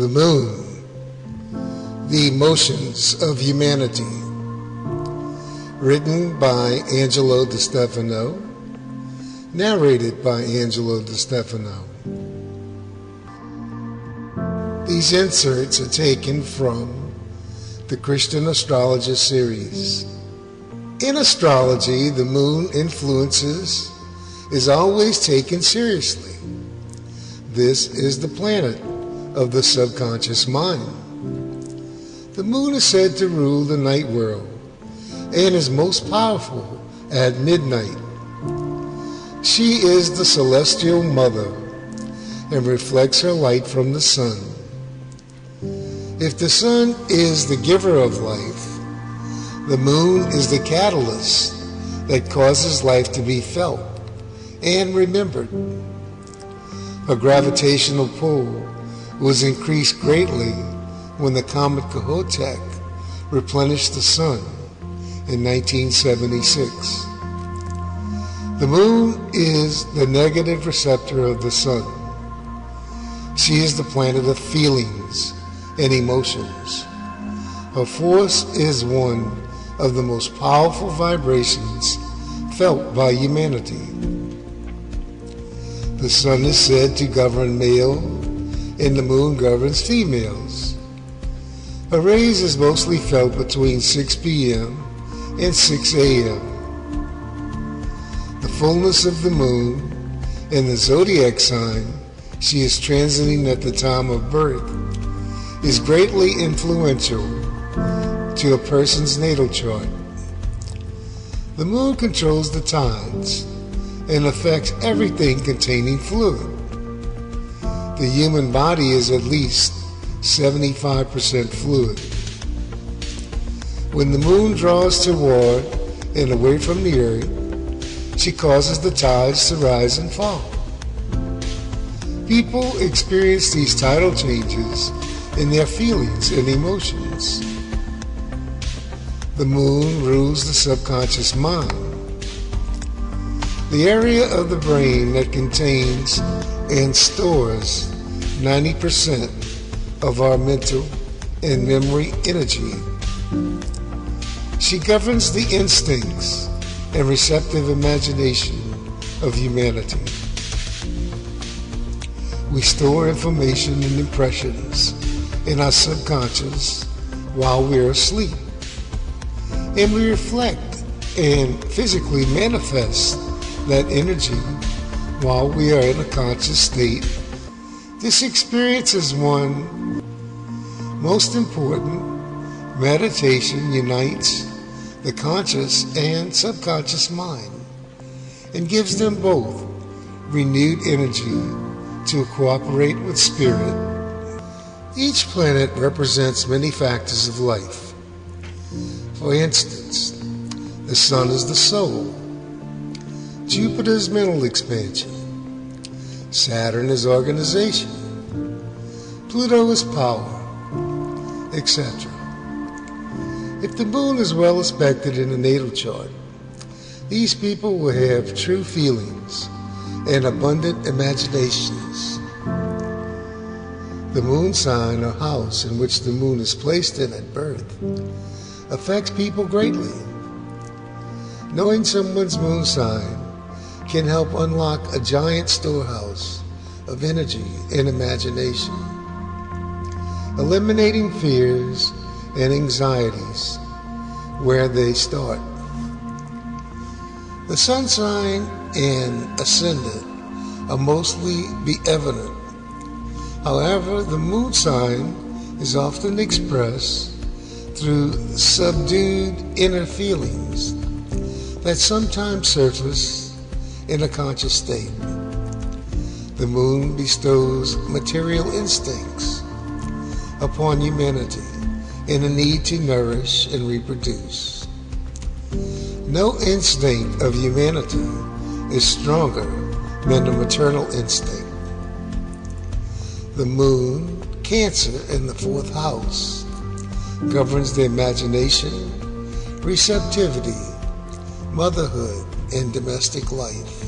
The Moon, The Emotions of Humanity. Written by Angelo Di Stefano. Narrated by Angelo Di Stefano. These inserts are taken from the Christion Astrologer series. In astrology, the moon influences is always taken seriously. This is the planet of the subconscious mind. The moon is said to rule the night world and is most powerful at midnight. She is the celestial mother and reflects her light from the sun. If the sun is the giver of life, the moon is the catalyst that causes life to be felt and remembered. Her gravitational pull was increased greatly when the comet Kohoutek replenished the sun in 1976. The moon is the negative receptor of the sun. She is the planet of feelings and emotions. Her force is one of the most powerful vibrations felt by humanity. The sun is said to govern male, and the moon governs females. Her rays is mostly felt between 6 p.m. and 6 a.m. The fullness of the moon and the zodiac sign she is transiting at the time of birth is greatly influential to a person's natal chart. The moon controls the tides and affects everything containing fluid. The human body is at least 75% fluid. When the moon draws toward and away from the earth, she causes the tides to rise and fall. People experience these tidal changes in their feelings and emotions. The moon rules the subconscious mind, the area of the brain that contains and stores 90% of our mental and memory energy. She governs the instincts and receptive imagination of humanity. We store information and impressions in our subconscious while we're asleep, and we reflect and physically manifest that energy while we are in a conscious state. This experience is one. Most important, meditation unites the conscious and subconscious mind and gives them both renewed energy to cooperate with spirit. Each planet represents many factors of life. For instance, the sun is the soul, Jupiter's mental expansion, Saturn is organization, Pluto is power, etc. If the moon is well aspected in the natal chart, these people will have true feelings and abundant imaginations. The moon sign or house in which the moon is placed in at birth affects people greatly. Knowing someone's moon sign can help unlock a giant storehouse of energy and imagination, eliminating fears and anxieties where they start. The sun sign and ascendant are mostly be evident. However, the moon sign is often expressed through subdued inner feelings that sometimes surface in a conscious state. The moon bestows material instincts upon humanity in a need to nourish and reproduce. No instinct of humanity is stronger than the maternal instinct. The moon, Cancer, in the 4th house governs the imagination, receptivity, motherhood, and domestic life.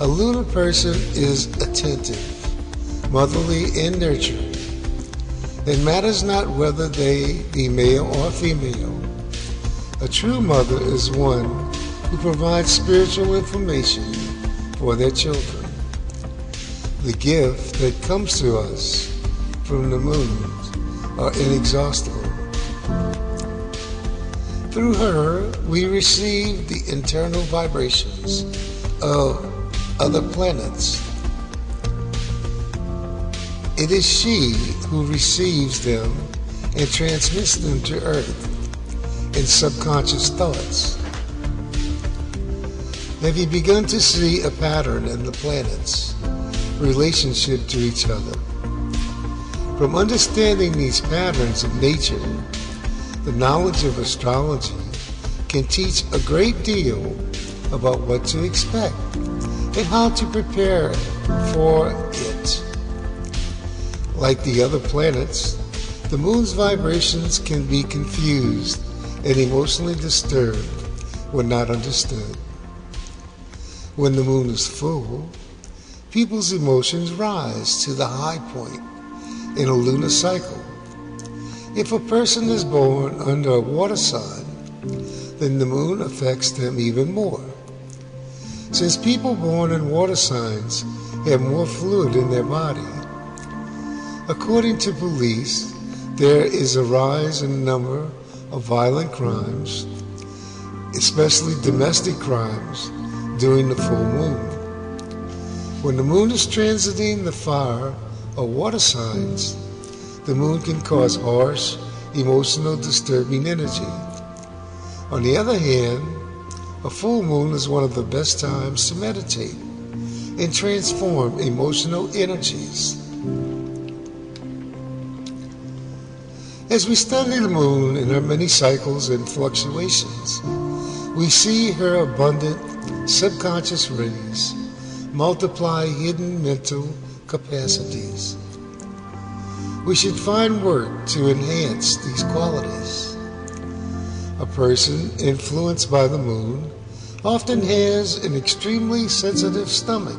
A lunar person is attentive, motherly and nurturing. It matters not whether they be male or female. A true mother is one who provides spiritual information for their children. The gift that comes to us from the moon are inexhaustible. Through her, we receive the internal vibrations of other planets. It is she who receives them and transmits them to Earth in subconscious thoughts. Have you begun to see a pattern in the planets' relationship to each other? From understanding these patterns of nature, the knowledge of astrology can teach a great deal about what to expect and how to prepare for it. Like the other planets, the moon's vibrations can be confused and emotionally disturbed when not understood. When the moon is full, people's emotions rise to the high point in a lunar cycle. If a person is born under a water sign, then the moon affects them even more. Since people born in water signs have more fluid in their body, according to police, there is a rise in the number of violent crimes, especially domestic crimes, during the full moon. When the moon is transiting the fire or water signs, the moon can cause harsh, emotional, disturbing energy. On the other hand, a full moon is one of the best times to meditate and transform emotional energies. As we study the moon and her many cycles and fluctuations, we see her abundant subconscious rays multiply hidden mental capacities. We should find work to enhance these qualities. A person influenced by the moon often has an extremely sensitive stomach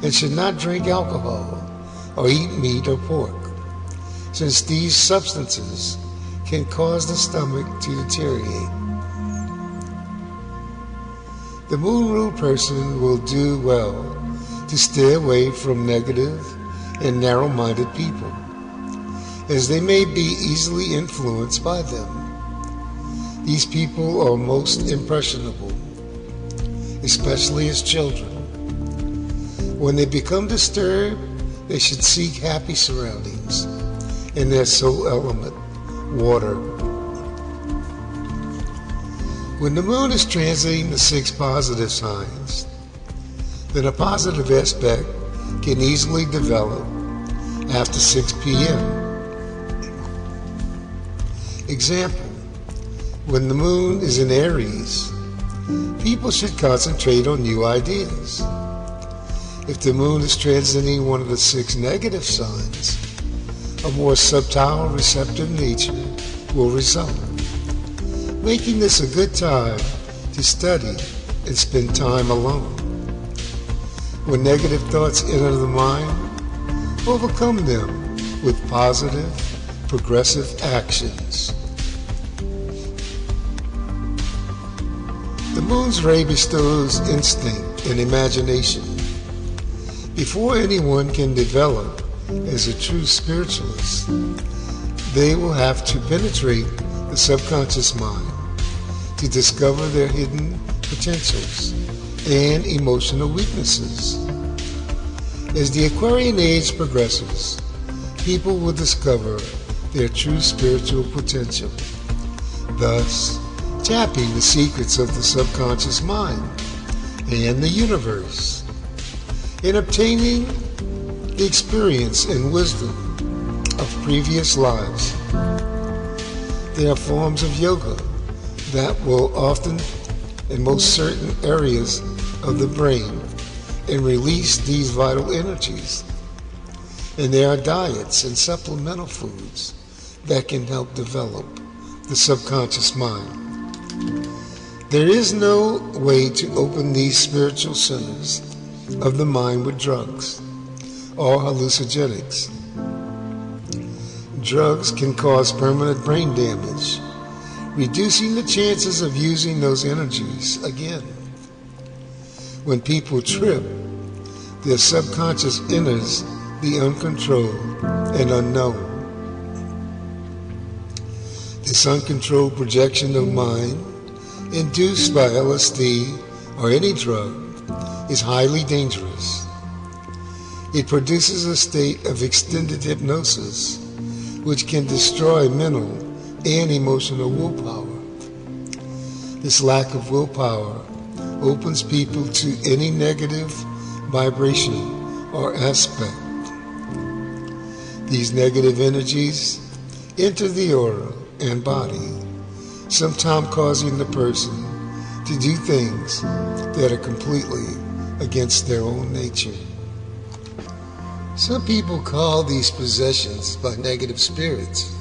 and should not drink alcohol or eat meat or pork, since these substances can cause the stomach to deteriorate. The moon-ruled person will do well to stay away from negative and narrow-minded people, as they may be easily influenced by them. These people are most impressionable, especially as children. When they become disturbed, they should seek happy surroundings in their soul element, water. When the moon is transiting the 6 positive signs, then a positive aspect can easily develop after 6 p.m. Example, when the moon is in Aries, people should concentrate on new ideas. If the moon is transiting one of the 6 negative signs, a more subtle receptive nature will result, making this a good time to study and spend time alone. When negative thoughts enter the mind, overcome them with positive, progressive actions. The moon's ray bestows instinct and imagination. Before anyone can develop as a true spiritualist, they will have to penetrate the subconscious mind to discover their hidden potentials and emotional weaknesses. As the Aquarian age progresses, people will discover their true spiritual potential, thus tapping the secrets of the subconscious mind and the universe, and obtaining the experience and wisdom of previous lives. There are forms of yoga that will often in most certain areas of the brain and release these vital energies. And there are diets and supplemental foods that can help develop the subconscious mind. There is no way to open these spiritual centers of the mind with drugs. or hallucinogenics. Drugs can cause permanent brain damage, reducing the chances of using those energies again. When people trip, their subconscious enters the uncontrolled and unknown. This uncontrolled projection of mind, induced by LSD or any drug, is highly dangerous. It produces a state of extended hypnosis, which can destroy mental and emotional willpower. This lack of willpower opens people to any negative vibration or aspect. These negative energies enter the aura and body, sometimes causing the person to do things that are completely against their own nature. Some people call these possessions by negative spirits.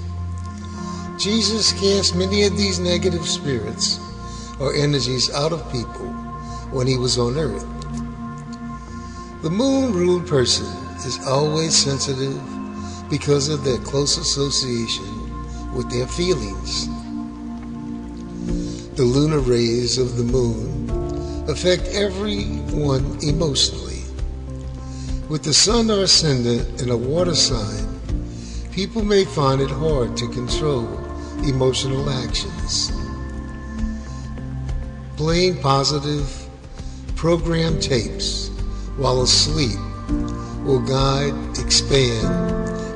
Jesus cast many of these negative spirits or energies out of people when he was on earth. The moon-ruled person is always sensitive because of their close association with their feelings. The lunar rays of the moon affect everyone emotionally. With the sun or ascendant in a water sign, people may find it hard to control emotional actions. Playing positive program tapes while asleep will guide, expand,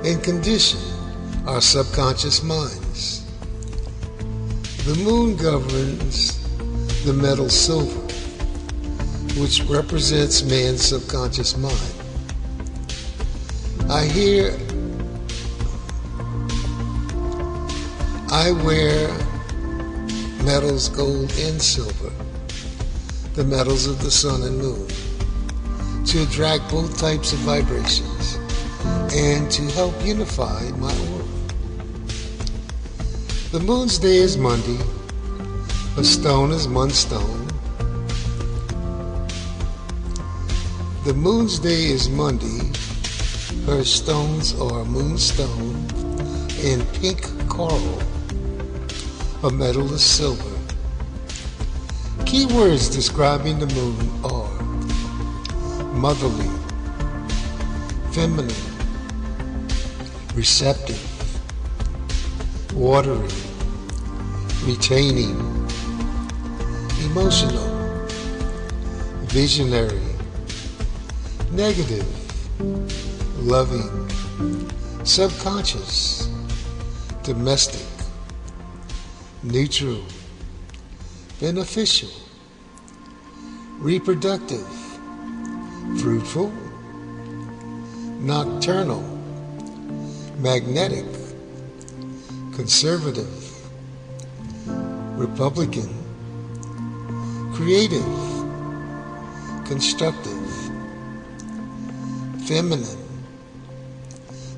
and condition our subconscious minds. The moon governs the metal silver, which represents man's subconscious mind. I wear metals gold and silver, the metals of the sun and moon, to attract both types of vibrations and to help unify my aura. The moon's day is Monday. A stone is moonstone. The moon's day is Monday. Her stones are moonstone and pink coral. Her metal is silver. Key words describing the moon are motherly, feminine, receptive, watery, retaining, emotional, visionary, negative, loving, subconscious, domestic, neutral, beneficial, reproductive, fruitful, nocturnal, magnetic, conservative, Republican, creative, constructive, feminine,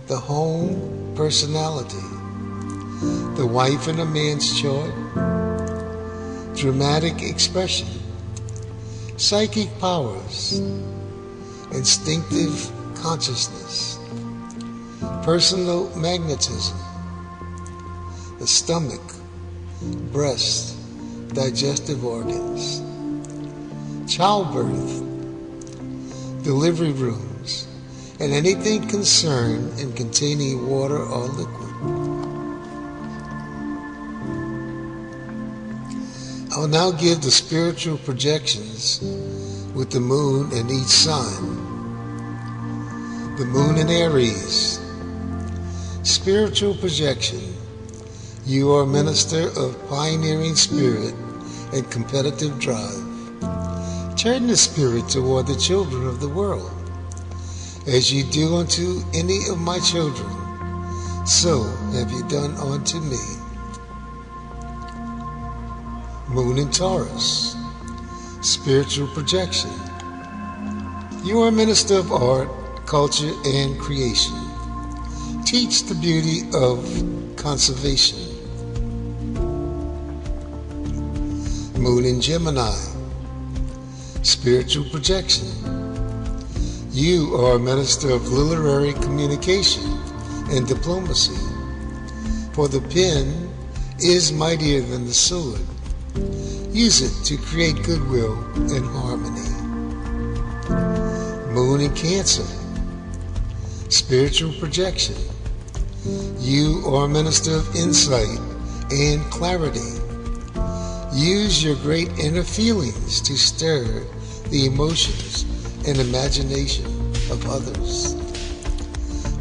the home personality, the wife in a man's chart, dramatic expression, psychic powers, instinctive consciousness, personal magnetism, the stomach, breast, digestive organs, childbirth, delivery rooms, and anything concerned in containing water or liquid. I will now give the spiritual projections with the moon in each sign. The moon in Aries. Spiritual projection. You are a minister of pioneering spirit and competitive drive. Turn the spirit toward the children of the world. As you do unto any of my children, so have you done unto me. Moon in Taurus. Spiritual projection. You are a minister of art, culture, and creation. Teach the beauty of conservation. Moon in Gemini. Spiritual projection. You are a minister of literary communication and diplomacy, for the pen is mightier than the sword. Use it to create goodwill and harmony. Moon in Cancer, spiritual projection. You are a minister of insight and clarity. Use your great inner feelings to stir the emotions and imagination of others.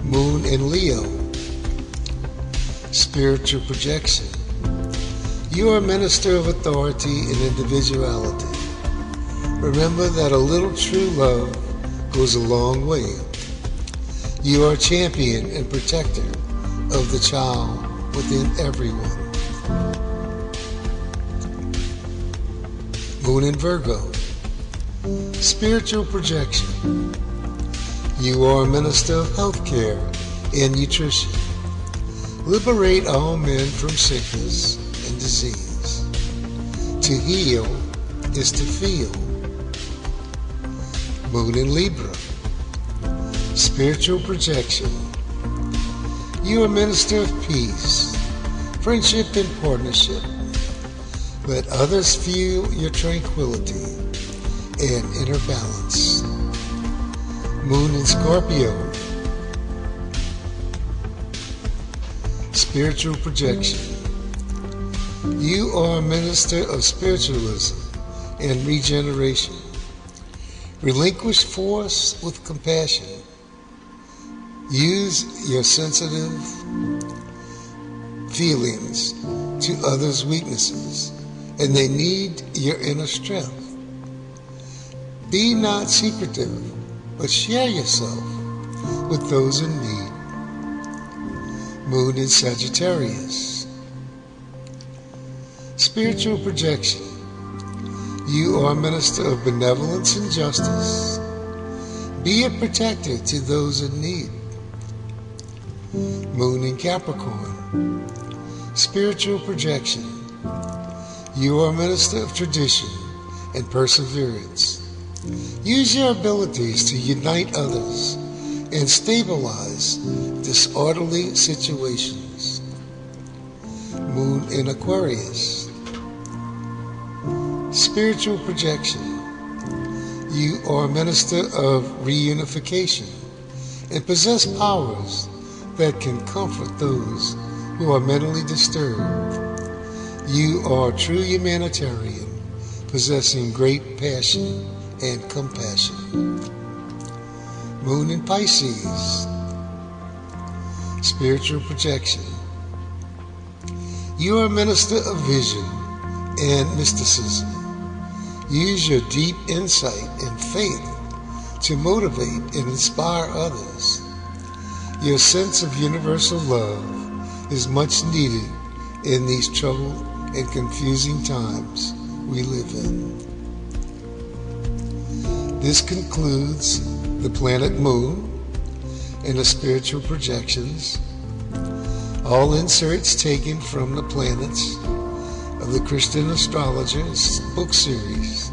Moon in Leo, spiritual projection. You are a minister of authority and individuality. Remember that a little true love goes a long way. You are a champion and protector of the child within everyone. Moon in Virgo, spiritual projection. You are a minister of healthcare and nutrition. Liberate all men from sickness and disease. To heal is to feel. Moon in Libra, spiritual projection. You are a minister of peace, friendship, and partnership. Let others feel your tranquility and inner balance. Moon in Scorpio, spiritual projection. You are a minister of spiritualism and regeneration. Relinquish force with compassion. Use your sensitive feelings to others' weaknesses, and they need your inner strength. Be not secretive, but share yourself with those in need. Moon in Sagittarius, spiritual projection. You are a minister of benevolence and justice. Be a protector to those in need. Moon in Capricorn, spiritual projection. You are a minister of tradition and perseverance. Use your abilities to unite others and stabilize disorderly situations. Moon in Aquarius, spiritual projection. You are a minister of reunification and possess powers that can comfort those who are mentally disturbed. You are a true humanitarian, possessing great passion and compassion. Moon in Pisces, spiritual projection. You are a minister of vision and mysticism. Use your deep insight and faith to motivate and inspire others. Your sense of universal love is much needed in these troubled and confusing times we live in. This concludes the planet Moon and the spiritual projections. All inserts taken from the planets of the Christion Astrologer's book series